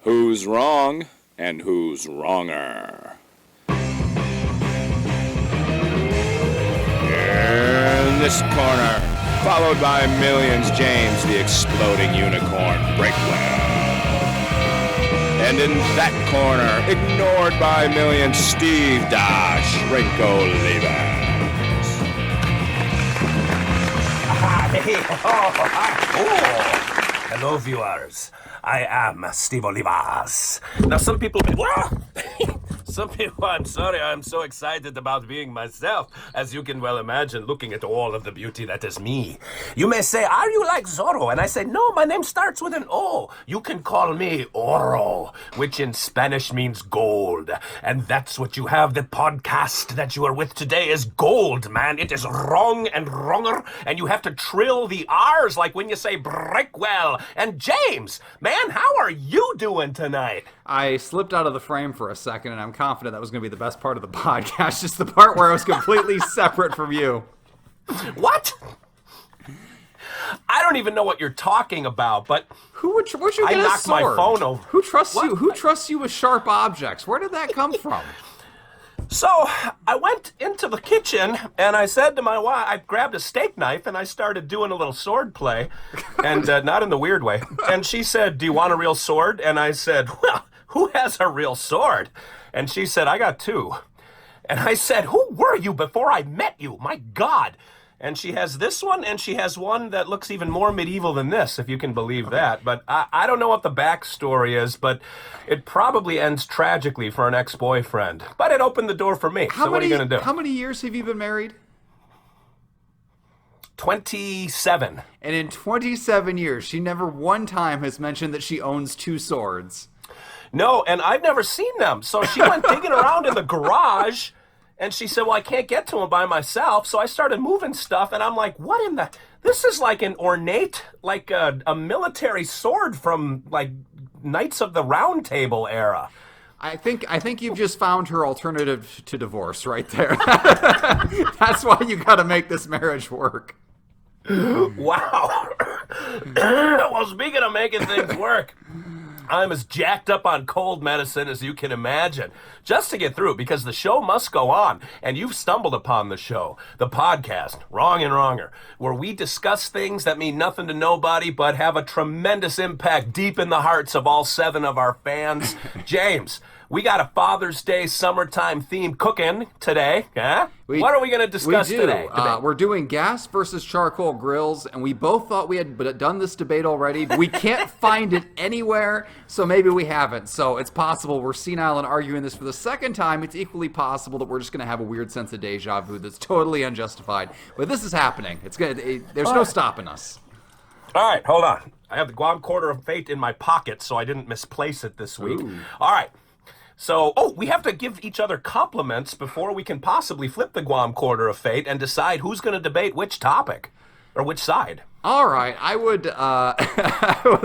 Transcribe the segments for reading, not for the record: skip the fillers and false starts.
Who's wrong and who's wronger? In this corner, followed by millions, James the Exploding Unicorn Breakwell. And in that corner, ignored by millions, Steve Dash Rinko Levers. Hello, viewers. I am Steve Olivas. Now, some people... I'm sorry, I'm so excited about being myself, as you can well imagine, looking at all of the beauty that is me. You may say, are you like Zorro? And I say, no, my name starts with an O. You can call me Oro, which in Spanish means gold. And that's what you have. The podcast that you are with today is gold, man. It is wrong and wronger, and you have to trill the R's like when you say Breakwell. And James, man, how are you doing tonight? I slipped out of the frame for a second, and I'm confident that was going to be the best part of the podcast, just the part where I was completely separate from you. What? I don't even know what you're talking about, but Where'd you get I a knocked my sword? phone over. Who trusts What? you? Who trusts you with sharp objects? Where did that come from? So I went into the kitchen and I said to my wife, I grabbed a steak knife and I started doing a little sword play, and not in the weird way. And she said, do you want a real sword? And I said, well, who has a real sword? And she said, I got two. And I said, who were you before I met you? My God. And she has this one, and she has one that looks even more medieval than this, if you can believe that. But I don't know what the backstory is, but it probably ends tragically for an ex-boyfriend. But it opened the door for me, so what are you going to do? How many years have you been married? 27. And in 27 years, she never one time has mentioned that she owns two swords. No, and I've never seen them. So she went digging around in the garage, and she said, well, I can't get to them by myself. So I started moving stuff, and I'm like, what in the... This is like an ornate, like a military sword from, like, Knights of the Round Table era. I think you've just found her alternative to divorce right there. That's why you got to make this marriage work. Wow. Well, speaking of making things work, I'm as jacked up on cold medicine as you can imagine, just to get through, because the show must go on, and you've stumbled upon the show, the podcast, Wrong and Wronger, where we discuss things that mean nothing to nobody but have a tremendous impact deep in the hearts of all 7 of our fans. James, we got a Father's Day summertime theme cooking today, huh? What are we going to discuss today? We're doing gas versus charcoal grills, and we both thought we had done this debate already, but we can't find it anywhere, so maybe we haven't. So it's possible we're senile and arguing this for the second time. It's equally possible that we're just going to have a weird sense of deja vu that's totally unjustified. But this is happening. There's no stopping us. All right, hold on. I have the Guam Quarter of Fate in my pocket, so I didn't misplace it this week. Ooh. All right. So, we have to give each other compliments before we can possibly flip the Guam Quarter of Fate and decide who's going to debate which topic or which side. All right, I would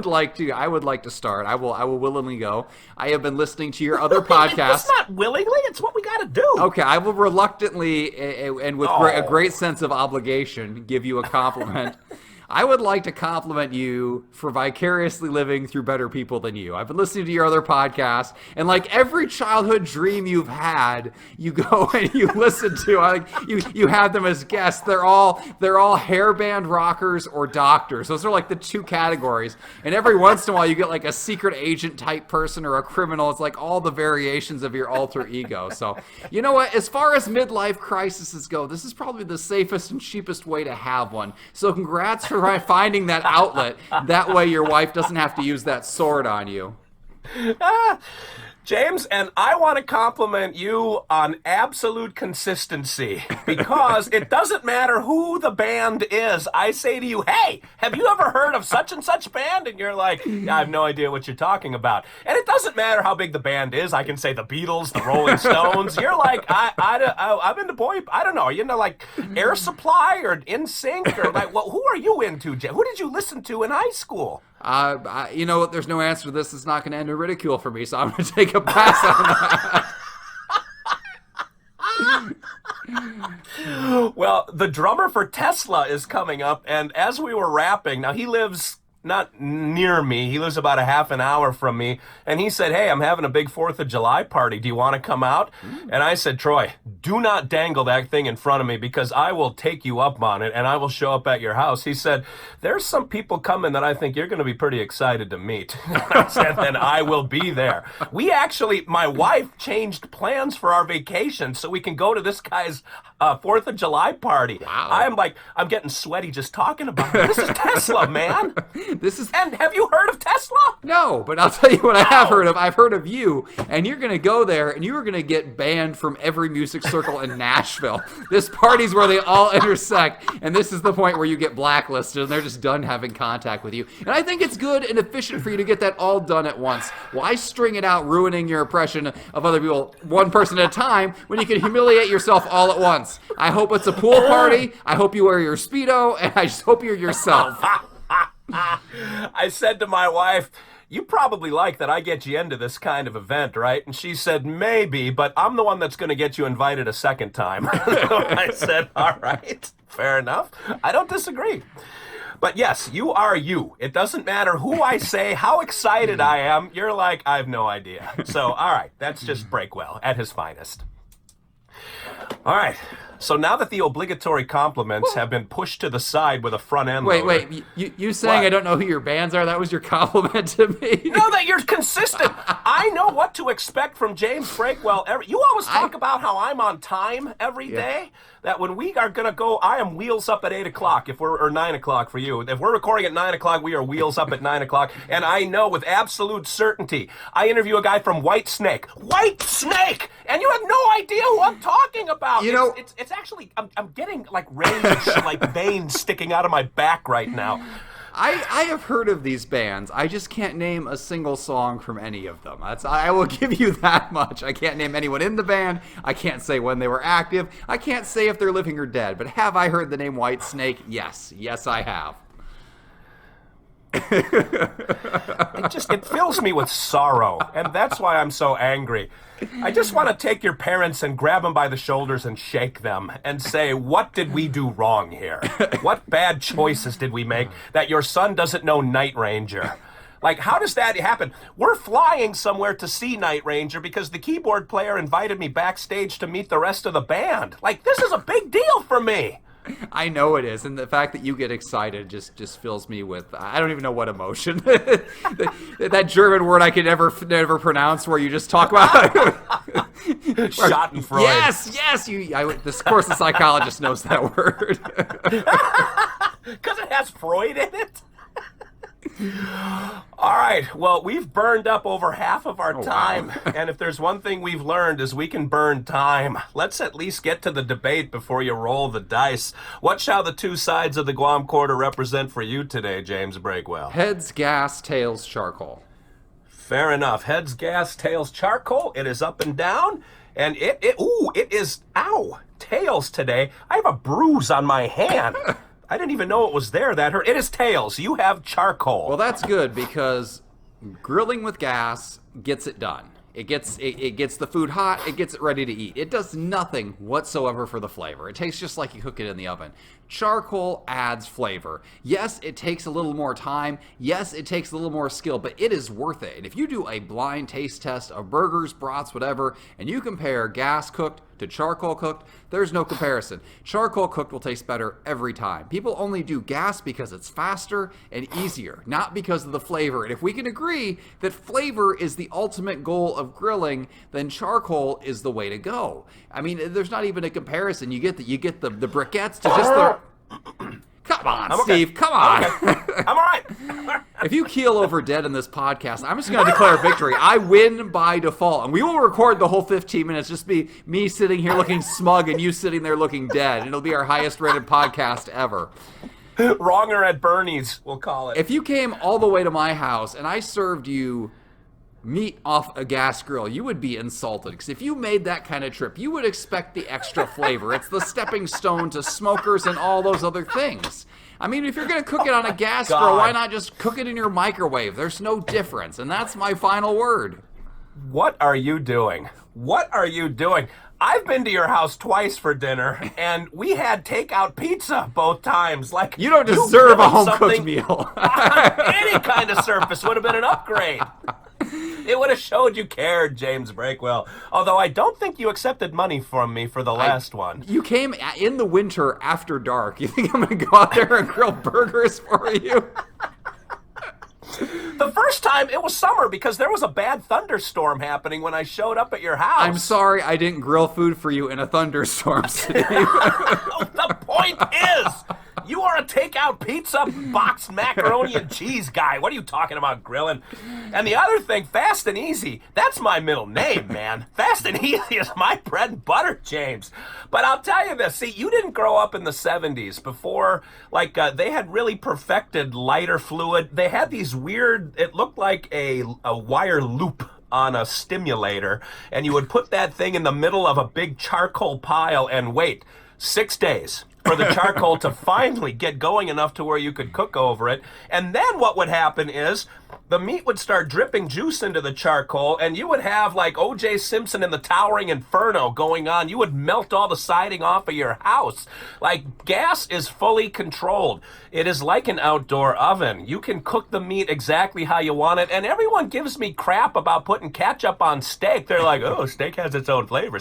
like to start. I will willingly go. I have been listening to your other podcasts. It's not willingly. It's what we got to do. Okay, I will reluctantly and with a great sense of obligation give you a compliment. I would like to compliment you for vicariously living through better people than you. I've been listening to your other podcasts, and like every childhood dream you've had, you go and you listen to. You have them as guests. They're all hairband rockers or doctors. Those are like the 2 categories. And every once in a while, you get like a secret agent type person or a criminal. It's like all the variations of your alter ego. So you know what? As far as midlife crises go, this is probably the safest and cheapest way to have one. So congrats for finding that outlet. That way your wife doesn't have to use that sword on you. James, and I want to compliment you on absolute consistency, because it doesn't matter who the band is. I say to you, hey, have you ever heard of such and such band? And you're like, yeah, I have no idea what you're talking about. And it doesn't matter how big the band is. I can say the Beatles, the Rolling Stones. You're like, I'm into boy, I don't know, are you into like Air Supply or NSYNC? Or like, well, who are you into, James? Who did you listen to in high school? You know what? There's no answer to this. It's not going to end in ridicule for me, so I'm going to take a pass on that. Well, the drummer for Tesla is coming up, and as we were rapping, now he lives not near me. He lives about a half an hour from me. And he said, hey, I'm having a big 4th of July party. Do you want to come out? And I said, Troy, do not dangle that thing in front of me because I will take you up on it and I will show up at your house. He said, there's some people coming that I think you're going to be pretty excited to meet. I said, then I will be there. We actually, my wife changed plans for our vacation so we can go to this guy's 4th of July party. Wow. I'm getting sweaty just talking about it. This is Tesla, man. This is... And have you heard of Tesla? No, but I'll tell you what I have heard of. I've heard of you, and you're going to go there, and you are going to get banned from every music circle in Nashville. This party's where they all intersect, and this is the point where you get blacklisted, and they're just done having contact with you. And I think it's good and efficient for you to get that all done at once. Why string it out, ruining your impression of other people one person at a time, when you can humiliate yourself all at once? I hope it's a pool party. I hope you wear your Speedo, and I just hope you're yourself. I said to my wife, you probably like that I get you into this kind of event, right? And she said, maybe, but I'm the one that's going to get you invited a second time. I said, all right, fair enough. I don't disagree. But yes, you are you. It doesn't matter who I say, how excited I am. You're like, I have no idea. So, all right, that's just Breakwell at his finest. All right. So now that the obligatory compliments have been pushed to the side with a front end loader. Wait, you saying What? I don't know who your bands are? That was your compliment to me? No, that you're consistent. I know what to expect from James Breakwell. You always talk about how I'm on time every day. That when we are going to go, I am wheels up at 8 o'clock, or 9 o'clock for you. If we're recording at 9 o'clock, we are wheels up at 9 o'clock. And I know with absolute certainty, I interview a guy from White Snake. White Snake! And you have no idea who I'm talking about. You know... It's actually, I'm getting like rage, like veins sticking out of my back right now. I have heard of these bands. I just can't name a single song from any of them. I will give you that much. I can't name anyone in the band. I can't say when they were active. I can't say if they're living or dead. But have I heard the name White Snake? Yes. Yes, I have. It fills me with sorrow, and that's why I'm so angry. I just want to take your parents and grab them by the shoulders and shake them and say, what did we do wrong here? What bad choices did we make that your son doesn't know Night Ranger? Like, how does that happen? We're flying somewhere to see Night Ranger because the keyboard player invited me backstage to meet the rest of the band. Like, this is a big deal for me. I know it is, and the fact that you get excited just fills me with, I don't even know what emotion. That German word I could never pronounce, where you just talk about Schadenfreude. Yes. This course, the psychologist knows that word. Because it has Freud in it. All right, well, we've burned up over half of our time, wow. And if there's one thing we've learned is we can burn time. Let's at least get to the debate before you roll the dice. What shall the two sides of the Guam Quarter represent for you today, James Breakwell? Heads, gas, tails, charcoal. Fair enough. Heads, gas, tails, charcoal. It is up and down, and it is, tails today. I have a bruise on my hand. I didn't even know it was there. That hurt. It is tails. You have charcoal. Well, that's good because grilling with gas gets it done. It gets the food hot. It gets it ready to eat. It does nothing whatsoever for the flavor. It tastes just like you cook it in the oven. Charcoal adds flavor. Yes, it takes a little more time. Yes, it takes a little more skill, but it is worth it. And if you do a blind taste test of burgers, brats, whatever, and you compare gas cooked to charcoal cooked, there's no comparison. Charcoal cooked will taste better every time. People only do gas because it's faster and easier, not because of the flavor. And if we can agree that flavor is the ultimate goal of grilling, then charcoal is the way to go. I mean, there's not even a comparison. You get the briquettes to just the... Come on, Steve. Come on. I'm all right. If you keel over dead in this podcast, I'm just going to declare victory. I win by default. And we will record the whole 15 minutes. Just be me sitting here looking smug and you sitting there looking dead. And it'll be our highest rated podcast ever. Wronger at Bernie's, we'll call it. If you came all the way to my house and I served you meat off a gas grill, you would be insulted. Because if you made that kind of trip, you would expect the extra flavor. It's the stepping stone to smokers and all those other things. I mean, if you're going to cook it on a gas grill, why not just cook it in your microwave? There's no difference. And that's my final word. What are you doing? What are you doing? I've been to your house twice for dinner, and we had takeout pizza both times. Like, You don't deserve a home-cooked something meal. on any kind of surface would have been an upgrade. It would have showed you cared, James Breakwell. Although I don't think you accepted money from me for the last one. You came in the winter after dark. You think I'm going to go out there and grill burgers for you? The first time, it was summer because there was a bad thunderstorm happening when I showed up at your house. I'm sorry I didn't grill food for you in a thunderstorm today. The point is, you are a takeout pizza, boxed macaroni and cheese guy. What are you talking about grilling? And the other thing, Fast and Easy, that's my middle name, man. Fast and Easy is my bread and butter, James. But I'll tell you this, see, you didn't grow up in the 70s before, they had really perfected lighter fluid. They had these weird, it looked like a wire loop on a stimulator, and you would put that thing in the middle of a big charcoal pile and wait 6 days for the charcoal to finally get going enough to where you could cook over it. And then what would happen is the meat would start dripping juice into the charcoal, and you would have like O.J. Simpson in the Towering Inferno going on. You would melt all the siding off of your house. Like, gas is fully controlled. It is like an outdoor oven. You can cook the meat exactly how you want it, and everyone gives me crap about putting ketchup on steak. They're like, oh, steak has its own flavor.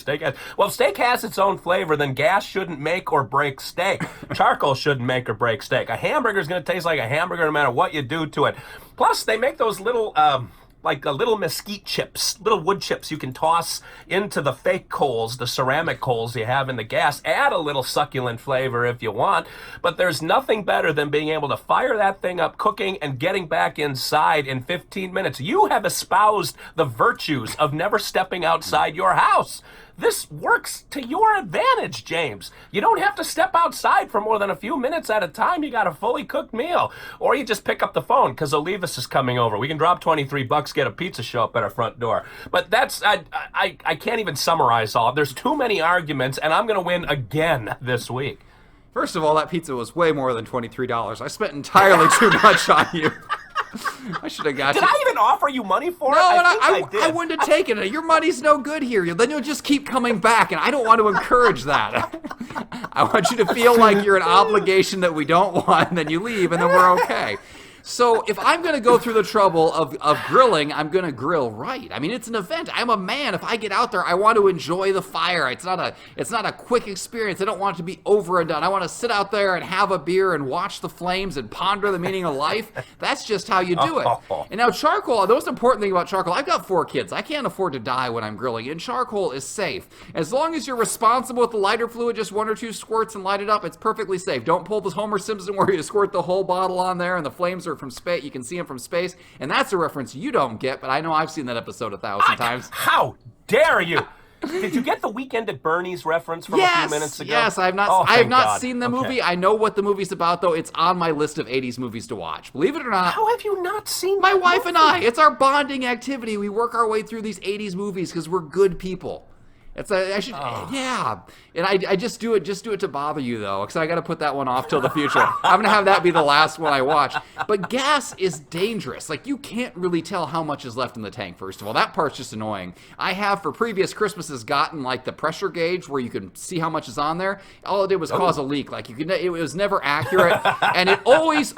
Well, if steak has its own flavor, then gas shouldn't make or break steak. Charcoal shouldn't make or break steak. A hamburger is going to taste like a hamburger no matter what you do to it. Plus, they make those little, little mesquite chips, little wood chips you can toss into the fake coals, the ceramic coals you have in the gas. Add a little succulent flavor if you want, but there's nothing better than being able to fire that thing up, cooking, and getting back inside in 15 minutes. You have espoused the virtues of never stepping outside your house. This works to your advantage, James. You don't have to step outside for more than a few minutes at a time. You got a fully cooked meal. Or you just pick up the phone because Olivas is coming over. We can drop $23, get a pizza show up at our front door. But that's, I can't even summarize all. There's too many arguments, and I'm going to win again this week. First of all, that pizza was way more than $23. I spent entirely too much on you. I should have got Did you. I even offer you money for it? No, I did. I wouldn't have taken it. Your money's no good here. Then you'll just keep coming back, and I don't want to encourage that. I want you to feel like you're an obligation that we don't want, and then you leave, and then we're okay. So if I'm going to go through the trouble of grilling, I'm going to grill right. I mean, it's an event. I'm a man. If I get out there, I want to enjoy the fire. It's not a quick experience. I don't want it to be over and done. I want to sit out there and have a beer and watch the flames and ponder the meaning of life. That's just how you do it. And now charcoal, the most important thing about charcoal, I've got 4 kids. I can't afford to die when I'm grilling, and charcoal is safe. As long as you're responsible with the lighter fluid, just 1 or 2 squirts and light it up, it's perfectly safe. Don't pull the Homer Simpson where you squirt the whole bottle on there and the flames are from space. You can see them from space, and that's a reference you don't get, but I know I've seen that episode 1,000 times. How dare you? Did you get the Weekend at Bernie's reference from a few minutes ago? Yes, I have not. Oh, I have not God. seen the Okay. movie. I know what the movie's about, though. It's on my list of 80s movies to watch. Believe it or not. How have you not seen My that wife and movie? I, it's our bonding activity. We work our way through these 80s movies because we're good people. Yeah. And I just do it to bother you, though, because I got to put that one off till the future. I'm going to have that be the last one I watch. But gas is dangerous. Like, you can't really tell how much is left in the tank, first of all. That part's just annoying. I have, for previous Christmases, gotten, the pressure gauge where you can see how much is on there. All it did was cause a leak. It was never accurate. And it always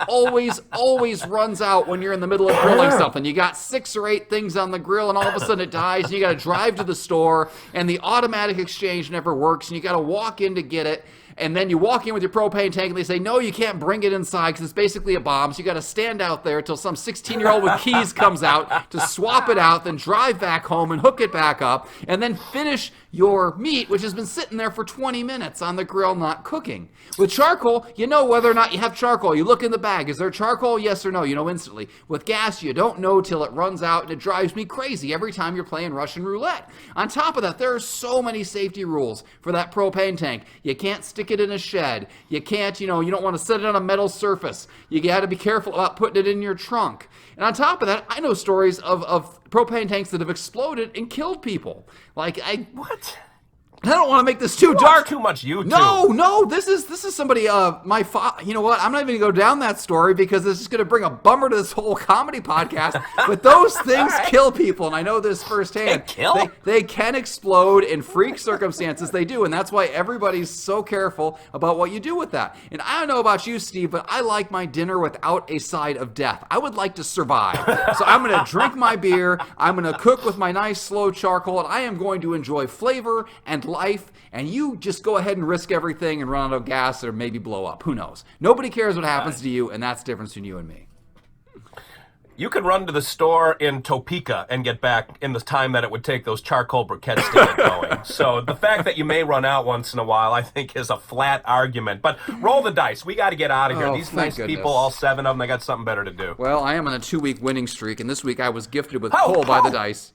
runs out when you're in the middle of grilling something. You got 6 or 8 things on the grill, and all of a sudden it dies, and you got to drive to the store, and the automatic exchange never works, and you got to walk in to get it. And then you walk in with your propane tank, and they say, no, you can't bring it inside because it's basically a bomb. So you got to stand out there until some 16-year-old with keys comes out to swap it out, then drive back home and hook it back up, and then finish your meat, which has been sitting there for 20 minutes on the grill not cooking. With charcoal, you know whether or not you have charcoal. You look in the bag. Is there charcoal? Yes or no? You know instantly. With gas, you don't know till it runs out, and it drives me crazy every time you're playing Russian roulette. On top of that, there are so many safety rules for that propane tank. You can't stick it in a shed. You can't, you don't want to set it on a metal surface. You got to be careful about putting it in your trunk. And on top of that, I know stories of propane tanks that have exploded and killed people. What? I don't want to make this too Watch dark. too much YouTube. No, this is somebody. You know what? I'm not even gonna go down that story because it's just gonna bring a bummer to this whole comedy podcast. But those things kill people, and I know this firsthand. They kill? They can explode in freak circumstances. They do, and that's why everybody's so careful about what you do with that. And I don't know about you, Steve, but I like my dinner without a side of death. I would like to survive, so I'm gonna drink my beer. I'm gonna cook with my nice slow charcoal, and I am going to enjoy flavor and life, and you just go ahead and risk everything and run out of gas or maybe blow up. Who knows? Nobody cares what happens to you, and that's the difference between you and me. You could run to the store in Topeka and get back in the time that it would take those charcoal briquettes to get going. So the fact that you may run out once in a while, I think, is a flat argument. But roll the dice. We got to get out of here. Oh, These thank nice goodness. people, all 7 of them, they got something better to do. Well, I am on a 2-week winning streak, and this week I was gifted with Ho, pull by the ho! dice.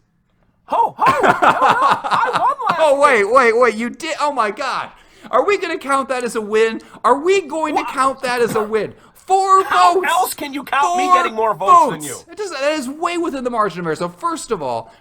Ho, ho! I won last Oh, wait, you did? Oh, my God. Are we going to count that as a win? Are we going to count that as a win? 4 How votes! else can you count me 4 getting more votes than you? That is way within the margin of error. So first of all,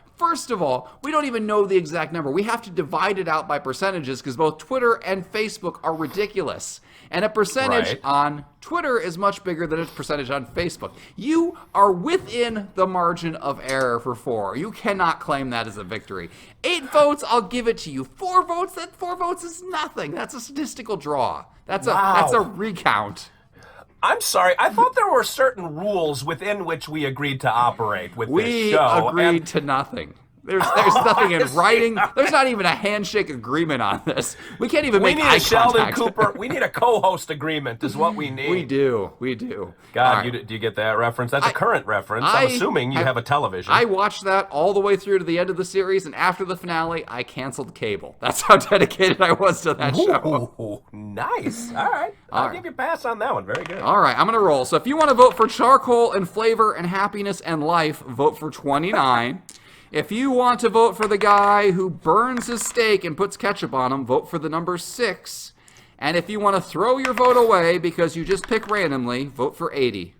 we don't even know the exact number. We have to divide it out by percentages because both Twitter and Facebook are ridiculous. And a percentage Right. on Twitter is much bigger than a percentage on Facebook. You are within the margin of error for 4. You cannot claim that as a victory. 8 votes, I'll give it to you. 4 votes, that 4 votes is nothing. That's a statistical draw. That's a recount. I'm sorry. I thought there were certain rules within which we agreed to operate with this We show. agreed to nothing. There's nothing in writing. There's not even a handshake agreement on this. We can't even We make need eye a Sheldon contact. Cooper. We need a co-host agreement is what we need. We do. God, All right. do you get that reference? That's a current reference. I'm assuming you have a television. I watched that all the way through to the end of the series, and after the finale, I canceled cable. That's how dedicated I was to that show. Ooh, nice. All right. I'll give you a pass on that one. Very good. All right, I'm going to roll. So if you want to vote for charcoal and flavor and happiness and life, vote for 29. If you want to vote for the guy who burns his steak and puts ketchup on him, vote for the number 6. And if you want to throw your vote away because you just pick randomly, vote for 80.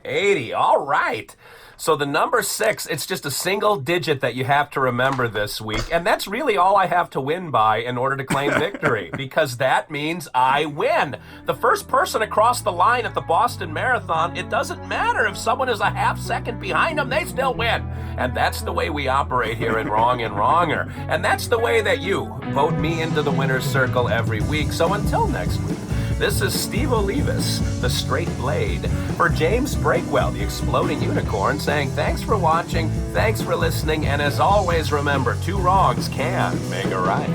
80. All right. So the number 6, it's just a single digit that you have to remember this week. And that's really all I have to win by in order to claim victory, because that means I win. The first person across the line at the Boston Marathon, it doesn't matter if someone is a half second behind them, they still win. And that's the way we operate here in Wrong and Wronger. And that's the way that you vote me into the winner's circle every week. So until next week, this is Steve Olivas, the Straight Blade, for James Breakwell, the Exploding Unicorn, saying thanks for watching, thanks for listening, and as always, remember, 2 wrongs can make a right.